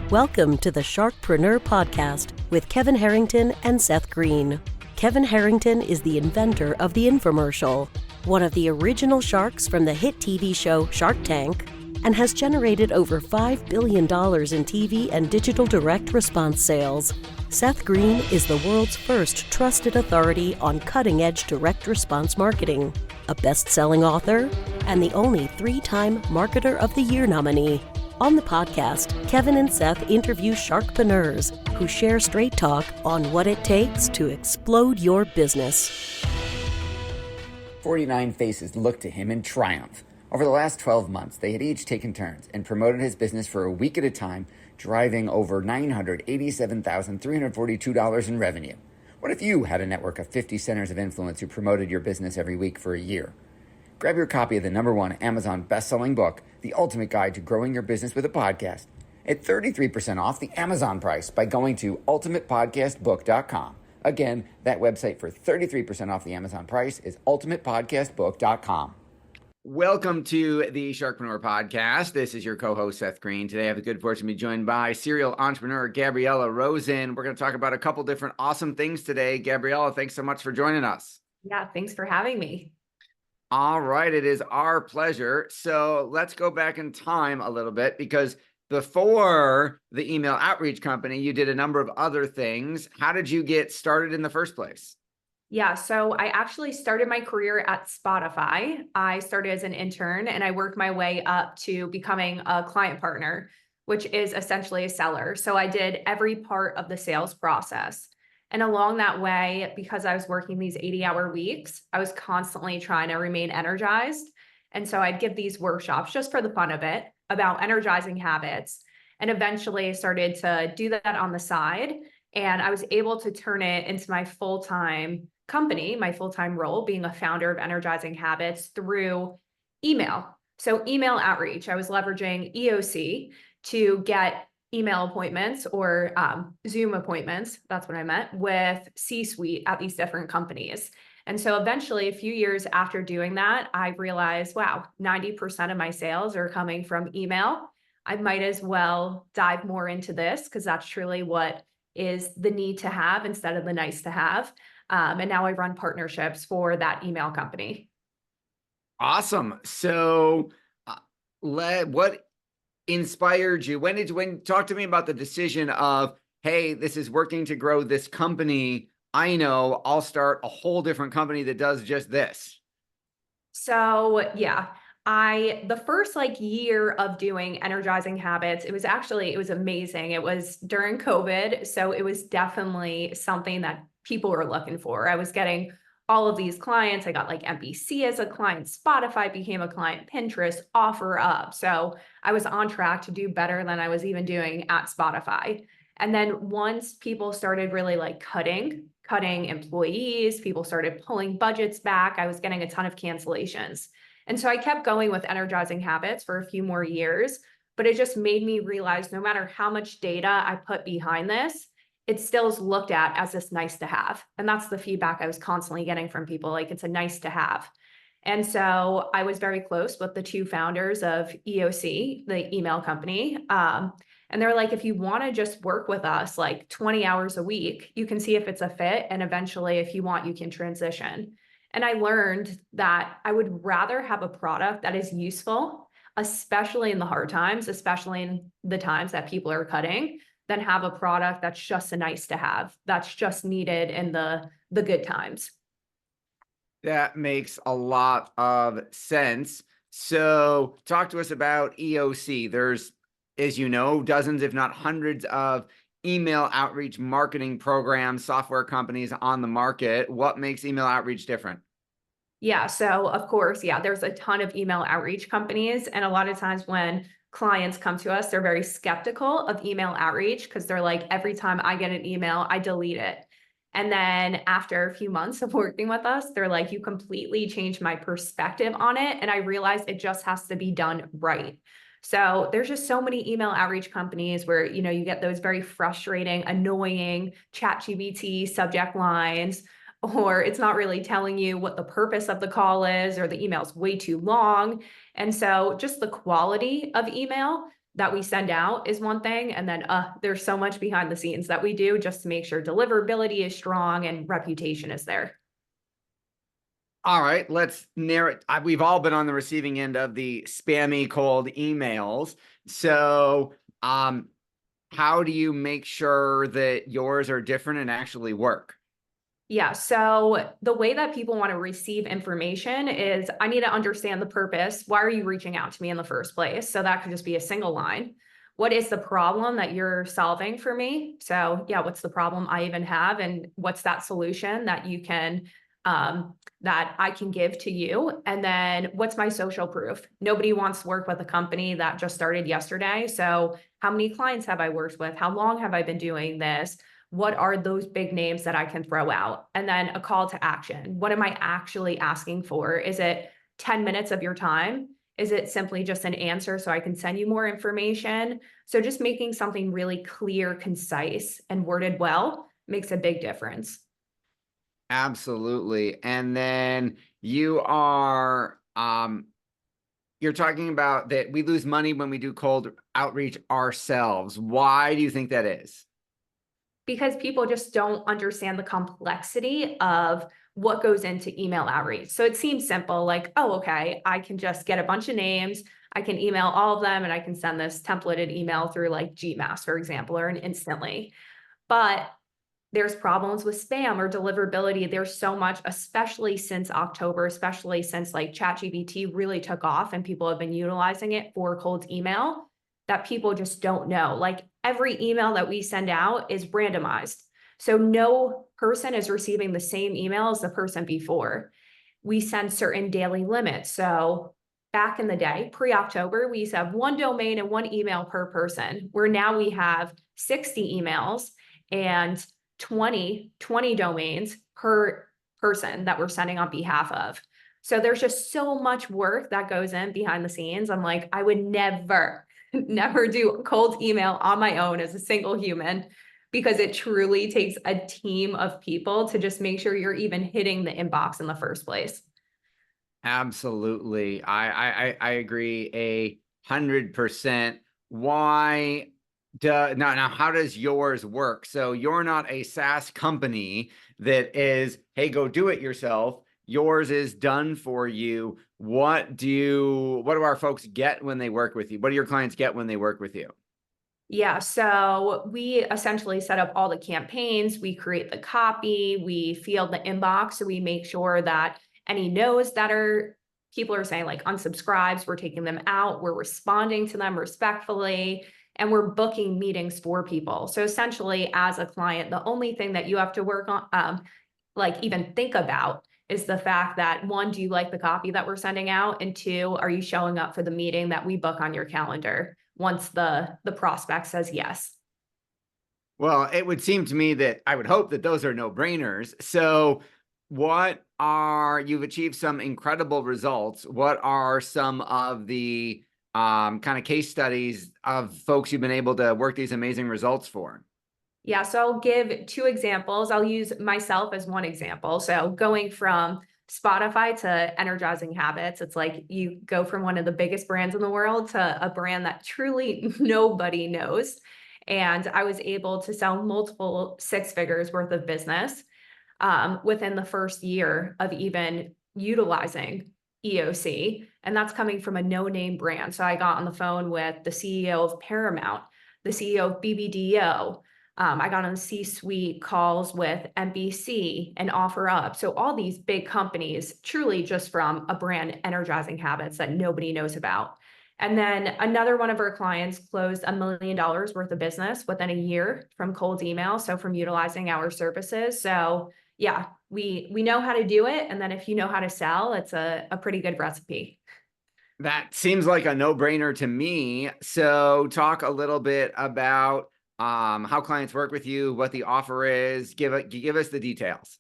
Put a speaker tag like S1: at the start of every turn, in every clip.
S1: Welcome to the Sharkpreneur podcast with Kevin Harrington and Seth Greene. Kevin Harrington is the inventor of the infomercial, one of the original sharks from the hit TV show Shark Tank, and has generated over $5 billion in TV and digital direct response sales. Seth Greene is the world's first trusted authority on cutting-edge direct response marketing, a best-selling author, and the only 3-time Marketer of the Year nominee. On the podcast, Kevin and Seth interview Sharkpreneurs who share straight talk on what it takes to explode your business.
S2: 49 faces looked to him in triumph. Over the last 12 months, they had each taken turns and promoted his business for a week at a time, driving over $987,342 in revenue. What if you had a network of 50 centers of influence who promoted your business every week for a year? Grab your copy of the #1 Amazon best-selling book, The Ultimate Guide to Growing Your Business with a Podcast, at 33% off the Amazon price by going to ultimatepodcastbook.com. Again, that website for 33% off the Amazon price is ultimatepodcastbook.com. Welcome to the Sharkpreneur podcast. This is your co-host, Seth Greene. Today I have the good fortune to be joined by serial entrepreneur Gabriella Rosen. We're going to talk about a couple different awesome things today. Gabriella, thanks so much for joining us.
S3: Yeah, thanks for having me.
S2: All right, it is our pleasure. So let's go back in time a little bit, because before the email outreach company, you did a number of other things. How did you get started in the first place?
S3: Yeah, so I actually started my career at Spotify. I started as an intern and I worked my way up to becoming a client partner, which is essentially a seller. So I did every part of the sales process. And along that way, because I was working these 80-hour weeks, I was constantly trying to remain energized. And so I'd give these workshops just for the fun of it about energizing habits. And eventually I started to do that on the side. And I was able to turn it into my full-time company, my full-time role, being a founder of Energizing Habits through email. So email outreach, I was leveraging EOC to get email appointments or Zoom appointments, that's what I meant, with C-suite at these different companies. And so eventually, a few years after doing that, I realized, wow, 90% of my sales are coming from email. I might as well dive more into this because that's truly what is the need to have instead of the nice to have. And now I run partnerships for that email company.
S2: Awesome. So what inspired you? Talk to me about the decision of, hey, this is working to grow this company. I know I'll start a whole different company that does just this.
S3: So yeah, the first year of doing Energizing Habits, it was amazing. It was during COVID. So it was definitely something that people were looking for. I was getting all of these clients. I got NBC as a client, Spotify became a client, Pinterest, OfferUp. So I was on track to do better than I was even doing at Spotify. And then once people started really cutting employees, people started pulling budgets back, I was getting a ton of cancellations. And so I kept going with Energizing Habits for a few more years, but it just made me realize no matter how much data I put behind this, it still is looked at as this nice to have. And that's the feedback I was constantly getting from people, it's a nice to have. And so I was very close with the two founders of EOC, the email company. And they're like, if you want to just work with us 20 hours a week, you can see if it's a fit. And eventually, if you want, you can transition. And I learned that I would rather have a product that is useful, especially in the hard times, especially in the times that people are cutting, than have a product that's just a nice to have, that's just needed in the good times.
S2: That makes a lot of sense. So talk to us about EOC. There's, as you know, dozens, if not hundreds of email outreach marketing programs, software companies on the market. What makes email outreach different?
S3: Yeah, so of course, there's a ton of email outreach companies. And a lot of times when clients come to us, they're very skeptical of email outreach because they're like, every time I get an email, I delete it. And then after a few months of working with us, they're like, you completely changed my perspective on it. And I realized it just has to be done right. So there's just so many email outreach companies where, you get those very frustrating, annoying ChatGPT subject lines, or it's not really telling you what the purpose of the call is, or the email's way too long. And so just the quality of email that we send out is one thing. And then there's so much behind the scenes that we do just to make sure deliverability is strong and reputation is there.
S2: All right, let's narrow it. We've all been on the receiving end of the spammy cold emails. So, how do you make sure that yours are different and actually work?
S3: Yeah, so the way that people want to receive information is I need to understand the purpose. Why are you reaching out to me in the first place? So that could just be a single line. What is the problem that you're solving for me? So, yeah, what's the problem I even have? And what's that solution that you can, that I can give to you? And then what's my social proof? Nobody wants to work with a company that just started yesterday. So, how many clients have I worked with? How long have I been doing this? What are those big names that I can throw out? And then a call to action. What am I actually asking for? Is it 10 minutes of your time? Is it simply just an answer so I can send you more information? So just making something really clear, concise, and worded well makes a big difference.
S2: Absolutely. And then you're talking about that we lose money when we do cold outreach ourselves. Why do you think that is?
S3: Because people just don't understand the complexity of what goes into email outreach. So it seems simple, like, oh, okay, I can just get a bunch of names, I can email all of them, and I can send this templated email through like Gmail, for example, or an instantly. But there's problems with spam or deliverability. There's so much, especially since October, especially since like ChatGPT really took off and people have been utilizing it for cold email, that people just don't know. Like every email that we send out is randomized. So no person is receiving the same email as the person before. We send certain daily limits. So back in the day, pre-October, we used to have one domain and one email per person, where now we have 60 emails and 20 domains per person that we're sending on behalf of. So there's just so much work that goes in behind the scenes. I'm like, I would never, never do cold email on my own as a single human, because it truly takes a team of people to just make sure you're even hitting the inbox in the first place.
S2: Absolutely. I agree 100%. Why now how does yours work? So you're not a SaaS company that is, hey, go do it yourself. Yours is done for you. What do our folks get when they work with you? What do your clients get when they work with you?
S3: Yeah, so we essentially set up all the campaigns, we create the copy, we field the inbox, so we make sure that any no's that are people are saying like unsubscribes, we're taking them out, we're responding to them respectfully, and we're booking meetings for people. So essentially, as a client, the only thing that you have to work on, like even think about, is the fact that one, do you like the copy that we're sending out? And two, are you showing up for the meeting that we book on your calendar once the prospect says yes?
S2: Well, it would seem to me that I would hope that those are no-brainers. So you've achieved some incredible results. What are some of the kind of case studies of folks you've been able to work these amazing results for?
S3: Yeah, so I'll give two examples. I'll use myself as one example. So going from Spotify to Energizing Habits, it's like you go from one of the biggest brands in the world to a brand that truly nobody knows. And I was able to sell multiple six figures worth of business within the first year of even utilizing EOC. And that's coming from a no-name brand. So I got on the phone with the CEO of Paramount, the CEO of BBDO. I got on C-suite calls with NBC and OfferUp. So all these big companies, truly just from a brand, Energizing Habits, that nobody knows about. And then another one of our clients closed $1 million worth of business within a year from cold email. So from utilizing our services. So yeah, we know how to do it. And then if you know how to sell, it's a pretty good recipe.
S2: That seems like a no-brainer to me. So talk a little bit about how clients work with you, what the offer is. Give us the details.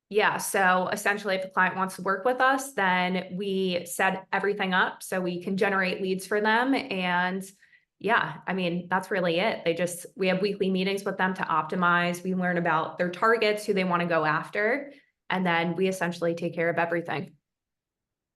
S3: Yeah, so essentially, if a client wants to work with us, then we set everything up so we can generate leads for them. And yeah, I mean, that's really it. We have weekly meetings with them to optimize. We learn about their targets, who they want to go after, and then we essentially take care of everything.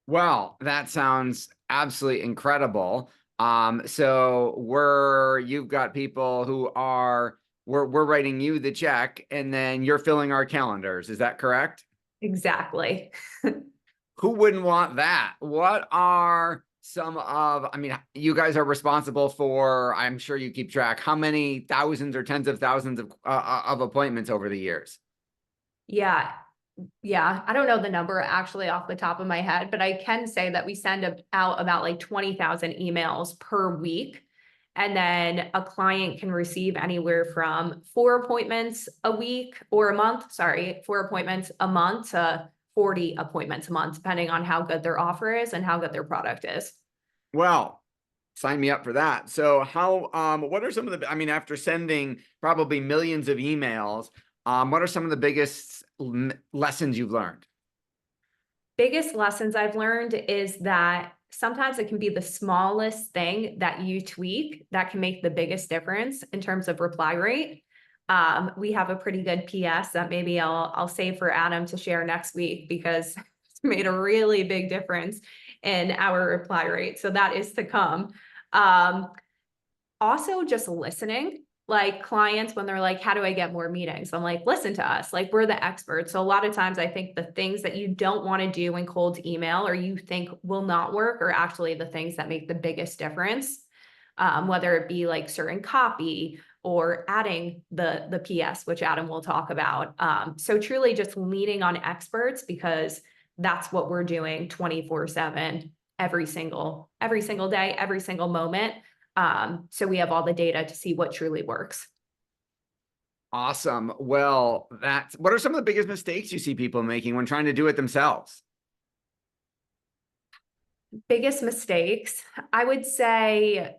S2: Well, that sounds absolutely incredible. So you've got people who are, we're writing you the check and then you're filling our calendars. Is that correct?
S3: Exactly.
S2: Who wouldn't want that? What are some of, I mean, you guys are responsible for, I'm sure you keep track, how many thousands or tens of thousands of appointments over the years?
S3: Yeah. Yeah. I don't know the number actually off the top of my head, but I can say that we send out about like 20,000 emails per week. And then a client can receive anywhere from 4 appointments a week or a month, 4 appointments a month to 40 appointments a month, depending on how good their offer is and how good their product is.
S2: Well, sign me up for that. So what are some of the, I mean, after sending probably millions of emails, what are some of the biggest lessons you've learned?
S3: Biggest lessons I've learned is that sometimes it can be the smallest thing that you tweak that can make the biggest difference in terms of reply rate. We have a pretty good PS that maybe I'll save for Adam to share next week because it's made a really big difference in our reply rate. So that is to come. Also just listening. Like clients, when they're like, how do I get more meetings? I'm like, listen to us. Like, we're the experts. So a lot of times I think the things that you don't want to do in cold email or you think will not work are actually the things that make the biggest difference. Whether it be like certain copy or adding the PS, which Adam will talk about. So truly just leaning on experts because that's what we're doing 24/7, every single day, every single moment. So we have all the data to see what truly works.
S2: Awesome. Well, what are some of the biggest mistakes you see people making when trying to do it themselves?
S3: Biggest mistakes, I would say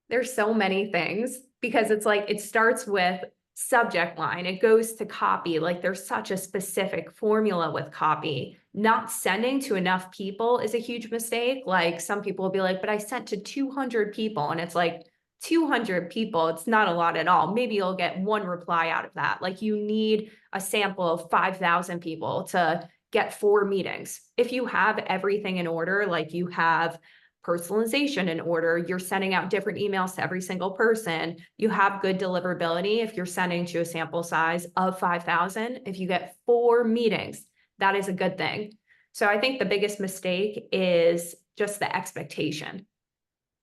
S3: there's so many things because it's like, it starts with subject line, it goes to copy. Like there's such a specific formula with copy. Not sending to enough people is a huge mistake. Like some people will be like, but I sent to 200 people. And it's like 200 people, it's not a lot at all. Maybe you'll get one reply out of that. Like you need a sample of 5,000 people to get 4 meetings. If you have everything in order, like you have personalization in order, you're sending out different emails to every single person, you have good deliverability. If you're sending to a sample size of 5,000, if you get 4 meetings, that is a good thing. So I think the biggest mistake is just the expectation.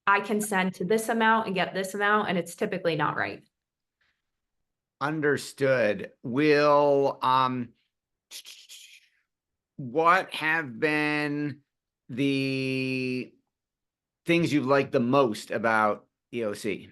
S3: I can send to this amount and get this amount, and it's typically not right.
S2: Understood. What have been the things you've liked the most about EOC?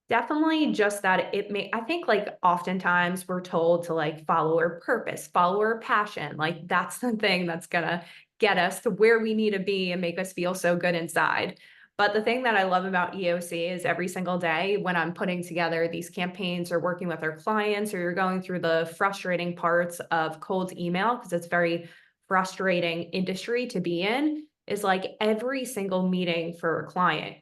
S3: Definitely just that I think like oftentimes we're told to like follow our purpose, follow our passion. Like that's the thing that's gonna get us to where we need to be and make us feel so good inside. But the thing that I love about EOC is every single day when I'm putting together these campaigns or working with our clients, or you're going through the frustrating parts of cold email, because it's very frustrating industry to be in, is like every single meeting for a client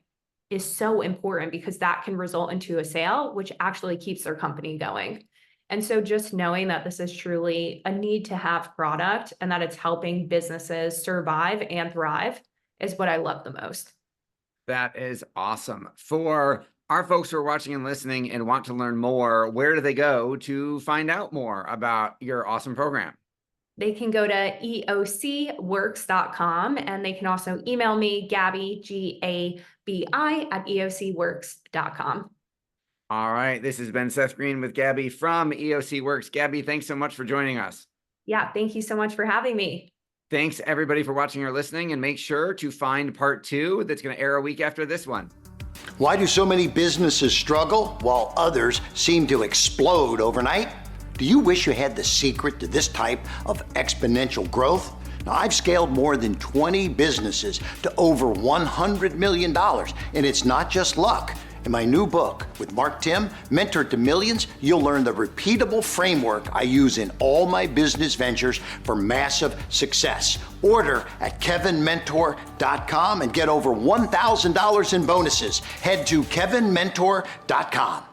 S3: is so important because that can result into a sale, which actually keeps their company going. And so just knowing that this is truly a need to have product and that it's helping businesses survive and thrive is what I love the most.
S2: That is awesome. For our folks who are watching and listening and want to learn more, where do they go to find out more about your awesome program?
S3: They can go to eocworks.com and they can also email me, Gabby, Gabi at eocworks.com.
S2: All right. This has been Seth Greene with Gabby from EOC Works. Gabby, thanks so much for joining us.
S3: Yeah, thank you so much for having me.
S2: Thanks everybody for watching or listening, and make sure to find part 2 that's going to air a week after this one.
S4: Why do so many businesses struggle while others seem to explode overnight? Do you wish you had the secret to this type of exponential growth? Now, I've scaled more than 20 businesses to over $100 million, and it's not just luck. In my new book with Mark Tim, Mentor to Millions, you'll learn the repeatable framework I use in all my business ventures for massive success. Order at kevinmentor.com and get over $1,000 in bonuses. Head to kevinmentor.com.